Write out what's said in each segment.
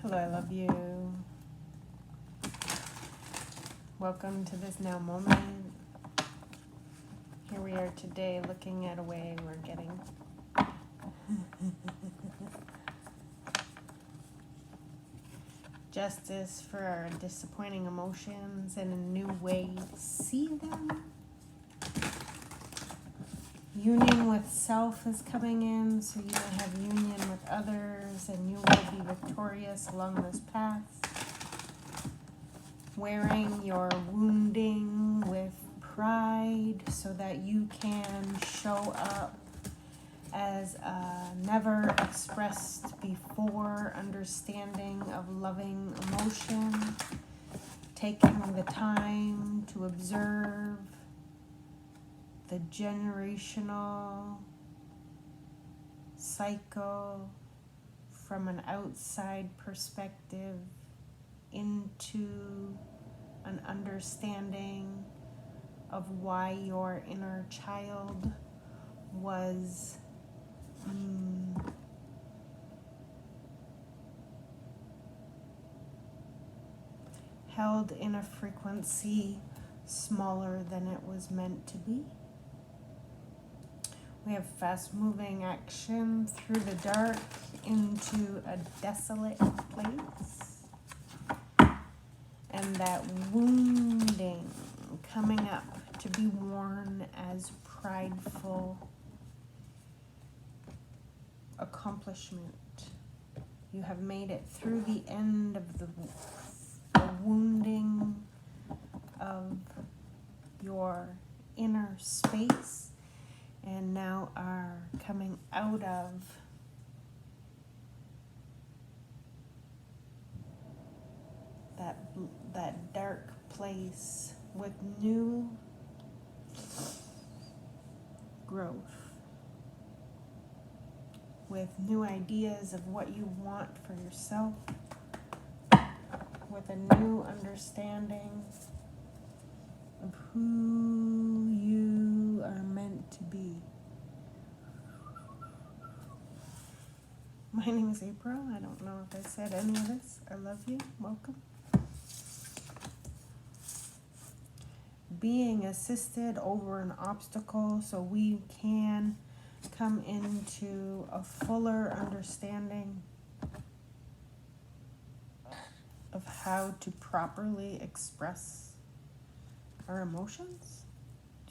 Hello, I love you. Welcome to this now moment. Here we are today looking at a way we're getting justice for our disappointing emotions and a new way to see them. Union with self is coming in, so you will have union with others and you will be victorious along this path. Wearing your wounding with pride so that you can show up as a never expressed before understanding of loving emotion, taking the time to observe the generational cycle from an outside perspective into an understanding of why your inner child was held in a frequency smaller than it was meant to be. We have fast moving action through the dark into a desolate place. And that wounding coming up to be worn as prideful accomplishment. You have made it through the end of the wounding of your inner space and now are coming out of that dark place with new growth, with new ideas of what you want for yourself, with a new understanding of who you are meant to be. My name is April. I don't know if I said any of this. I love you. Welcome. Being assisted over an obstacle so we can come into a fuller understanding of how to properly express our emotions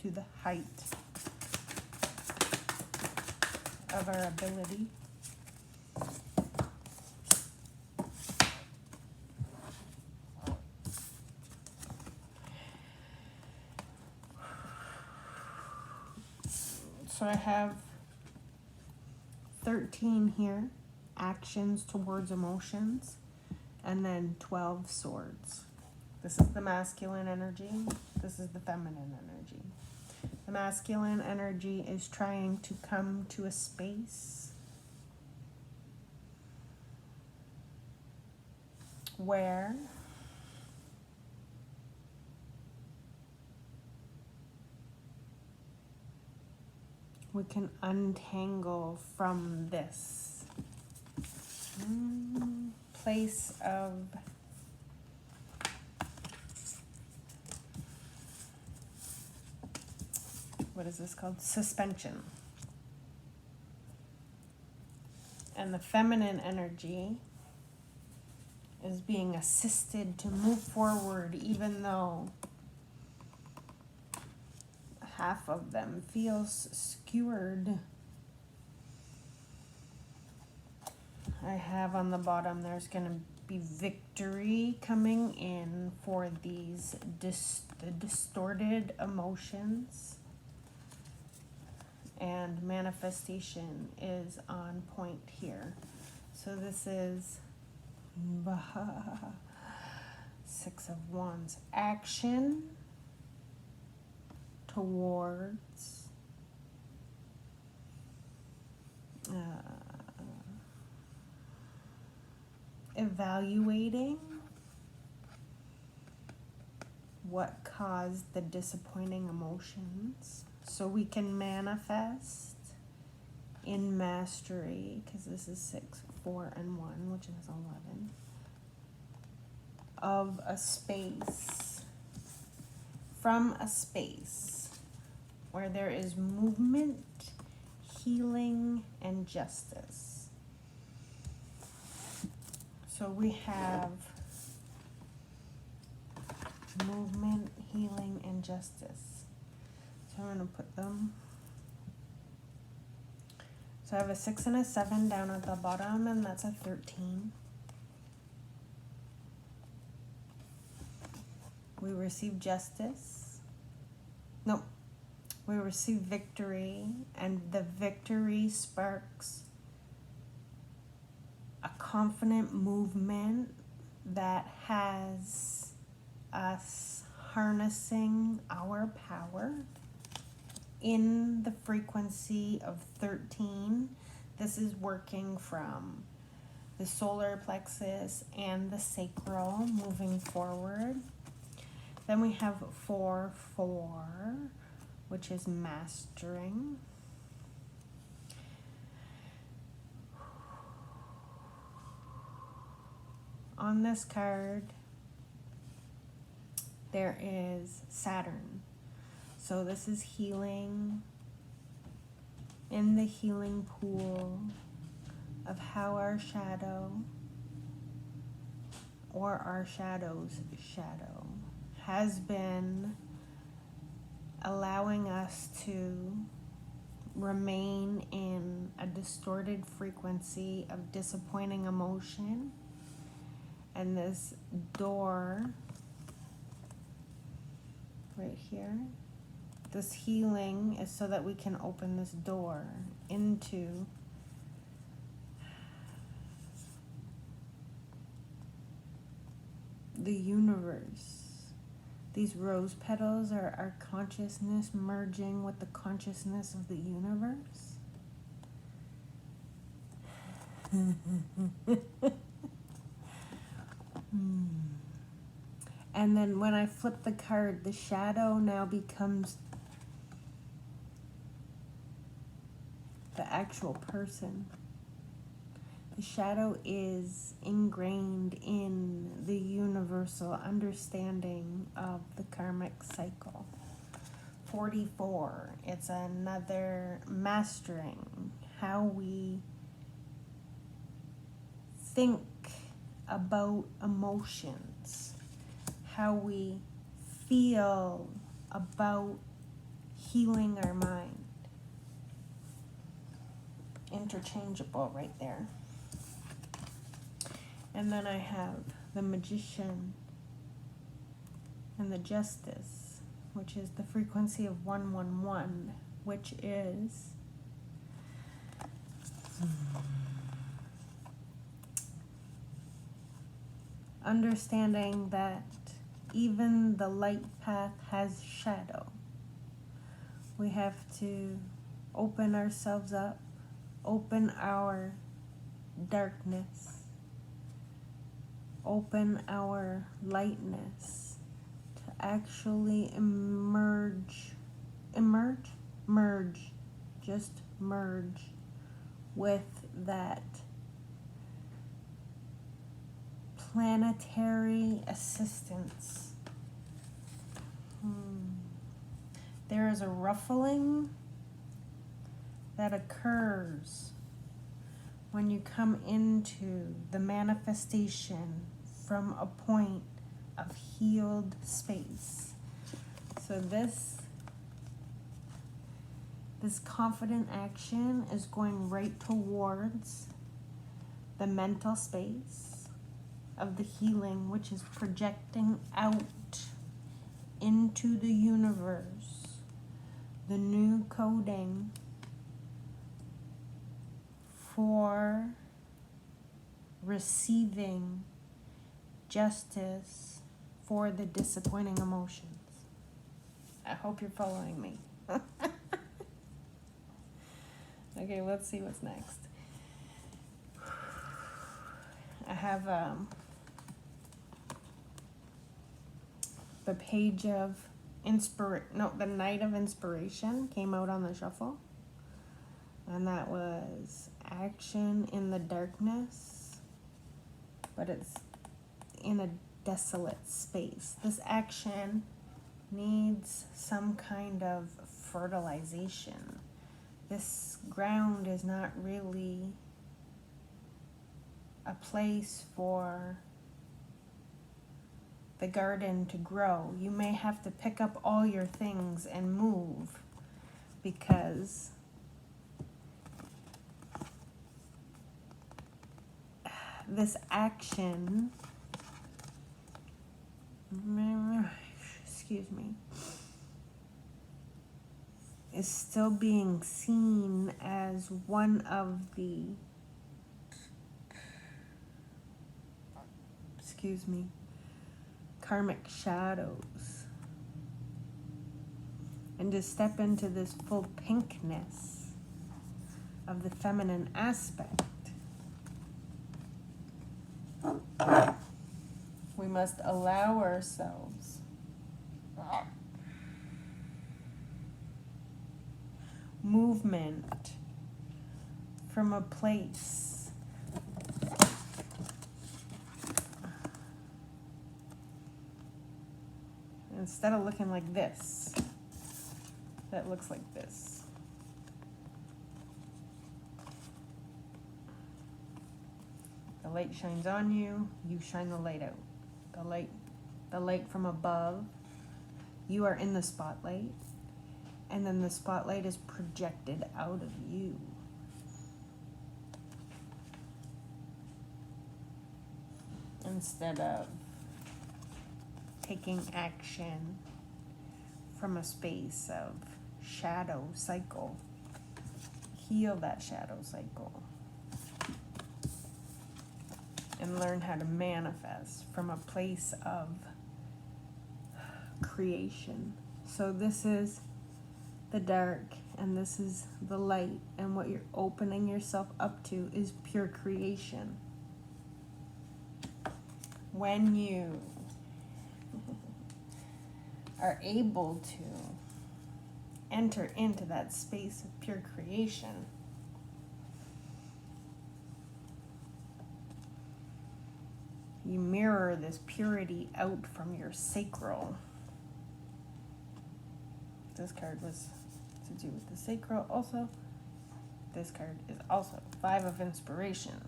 to the height of our ability. So I have 13 here, actions towards emotions, and then 12 swords. This is the masculine energy. This is the feminine energy. The masculine energy is trying to come to a space where we can untangle from this place of what is this called? Suspension. And the feminine energy is being assisted to move forward even though half of them feels skewered. I have on the bottom, there's going to be victory coming in for these the distorted emotions. And manifestation is on point here. So this is Six of Wands. Action towards evaluating what caused the disappointing emotions so we can manifest in mastery, because this is 6, 4, and 1, which is 11. of a space, from a space where there is movement, healing, and justice. So we have movement, healing, and justice. So I'm going to put them. So I have a 6 and a 7 down at the bottom, and that's a 13. We receive justice. Nope. We receive victory, and the victory sparks a confident movement that has us harnessing our power in the frequency of 13. This is working from the solar plexus and the sacral moving forward. Then we have 4-4, which is mastering. On this card, there is Saturn. So this is healing, in the healing pool of how our shadow or our shadow's shadow has been allowing us to remain in a distorted frequency of disappointing emotion. And this door right here, this healing is so that we can open this door into the universe. These rose petals are our consciousness merging with the consciousness of the universe. And then when I flip the card, the shadow now becomes the actual person. The shadow is ingrained in the universal understanding of the karmic cycle. 44, it's another mastering how we think about emotions, how we feel about healing our mind. Interchangeable right there. And then I have the Magician and the Justice, which is the frequency of 111, which is understanding that even the light path has shadow. We have to open ourselves up, open our darkness, open our lightness to actually merge with that planetary assistance. There is a ruffling that occurs when you come into the manifestation from a point of healed space. So this confident action is going right towards the mental space of the healing, which is projecting out into the universe the new coding for receiving justice for the disappointing emotions. I hope you're following me. Okay, let's see what's next. I have the page of the Knight of Inspiration came out on the shuffle. And that was action in the darkness, but it's in a desolate space. This action needs some kind of fertilization. This ground is not really a place for the garden to grow. You may have to pick up all your things and move, because this action, excuse me, is still being seen as one of the, karmic shadows. And to step into this full pinkness of the feminine aspect, we must allow ourselves movement from a place instead of looking like this, that looks like this. The light shines on you, you shine the light out. The light from above, you are in the spotlight, and then the spotlight is projected out of you. Instead of taking action from a space of shadow cycle, heal that shadow cycle and learn how to manifest from a place of creation. So this is the dark and this is the light, and what you're opening yourself up to is pure creation. When you are able to enter into that space of pure creation, you mirror this purity out from your sacral. This card was to do with the sacral also. This card is also 5 of inspiration,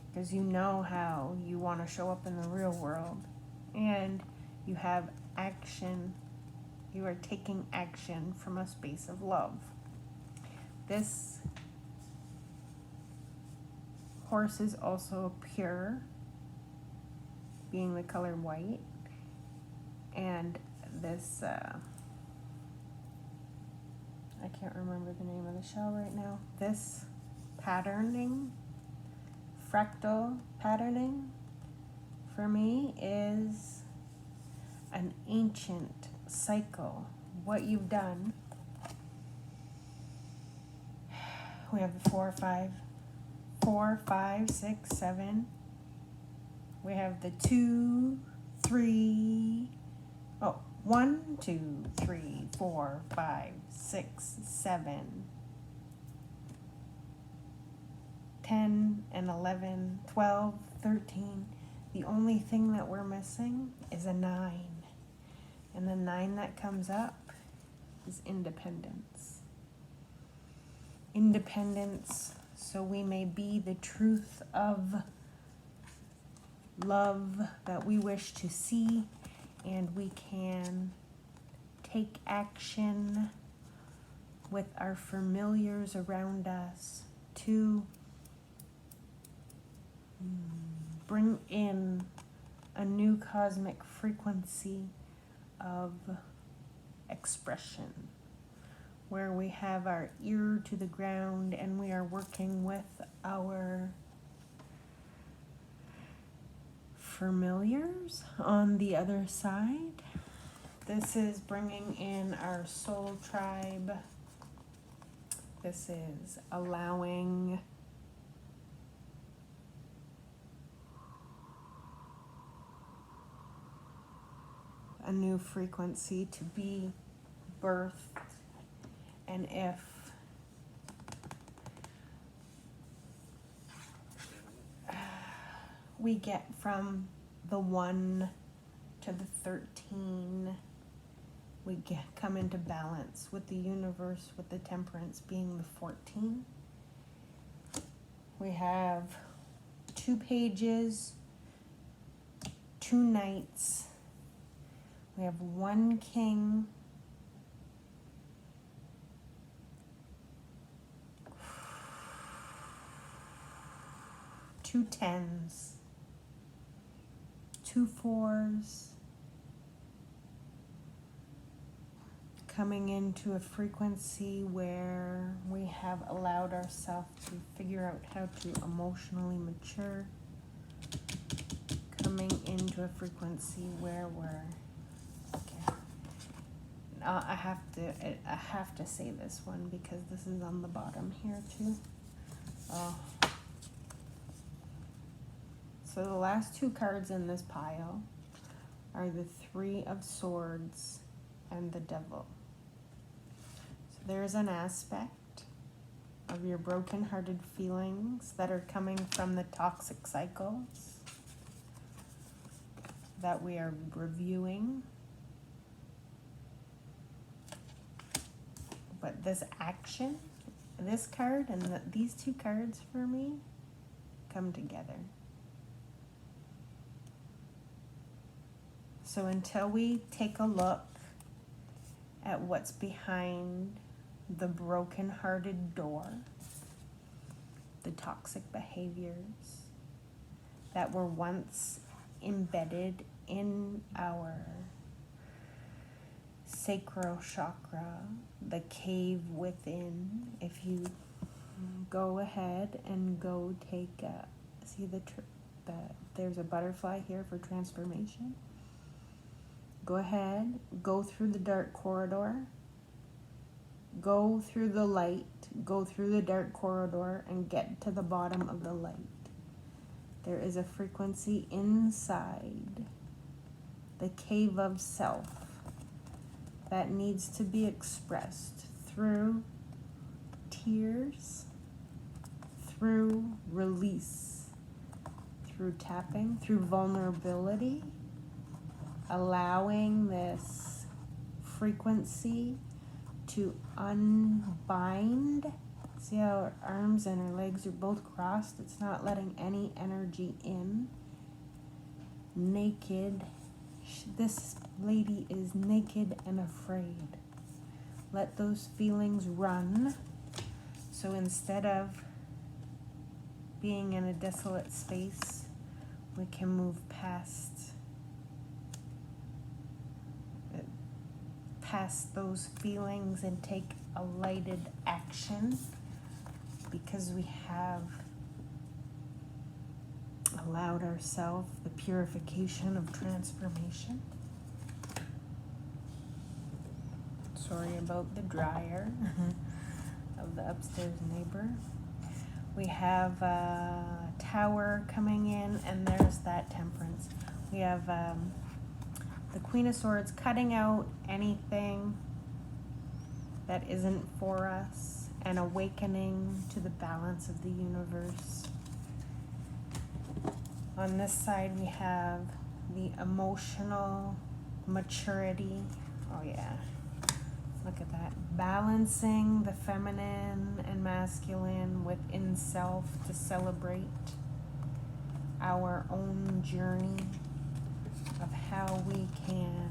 because you know how you want to show up in the real world, and you have action. You are taking action from a space of love. This horse is also pure, being the color white, and this I can't remember the name of the shell right now. This patterning, fractal patterning, for me is an ancient cycle. What you've done, we have the 4, 5, 6, 7. We have the 2, 3. 1, 2, 3, 4, 5, 6, 7, 10, and 11, 12, 13. The only thing that we're missing is a 9. And the 9 that comes up is independence. Independence, so we may be the truth of love that we wish to see, and we can take action with our familiars around us to bring in a new cosmic frequency of expression, where we have our ear to the ground and we are working with our familiars on the other side. This is bringing in our soul tribe. This is allowing a new frequency to be birthed. And if we get from the 1 to the 13. We come into balance with the universe, with the temperance being the 14. We have 2 pages, 2 knights. We have 1 king. Two 10s, 2 4s, coming into a frequency where we have allowed ourselves to figure out how to emotionally mature, coming into a frequency where we're, okay, I have to say this one because this is on the bottom here too. So the last 2 cards in this pile are the 3 of Swords and the Devil. So there's an aspect of your broken-hearted feelings that are coming from the toxic cycles that we are reviewing. But this action, this card and these 2 cards for me come together. So until we take a look at what's behind the broken-hearted door, the toxic behaviors that were once embedded in our sacral chakra, the cave within, if you go ahead and go take see there's a butterfly here for transformation. Go ahead, go through the dark corridor, go through the light, go through the dark corridor, and get to the bottom of the light. There is a frequency inside the cave of self that needs to be expressed through tears, through release, through tapping, through vulnerability, allowing this frequency to unbind. See how our arms and our legs are both crossed? It's not letting any energy in. Naked. This lady is naked and afraid. Let those feelings run. So instead of being in a desolate space, we can move past those feelings and take a lighted action, because we have allowed ourselves the purification of transformation. Sorry about the dryer of the upstairs neighbor. We have a tower coming in, and there's that temperance. We have the Queen of Swords cutting out anything that isn't for us and awakening to the balance of the universe. On this side, we have the emotional maturity. Oh yeah, look at that. Balancing the feminine and masculine within self to celebrate our own journey of how we can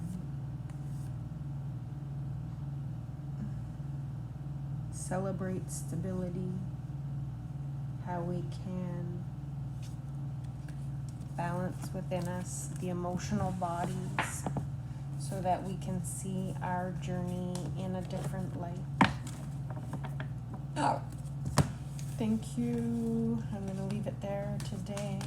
celebrate stability, how we can balance within us the emotional bodies so that we can see our journey in a different light. Oh. Thank you. I'm going to leave it there today.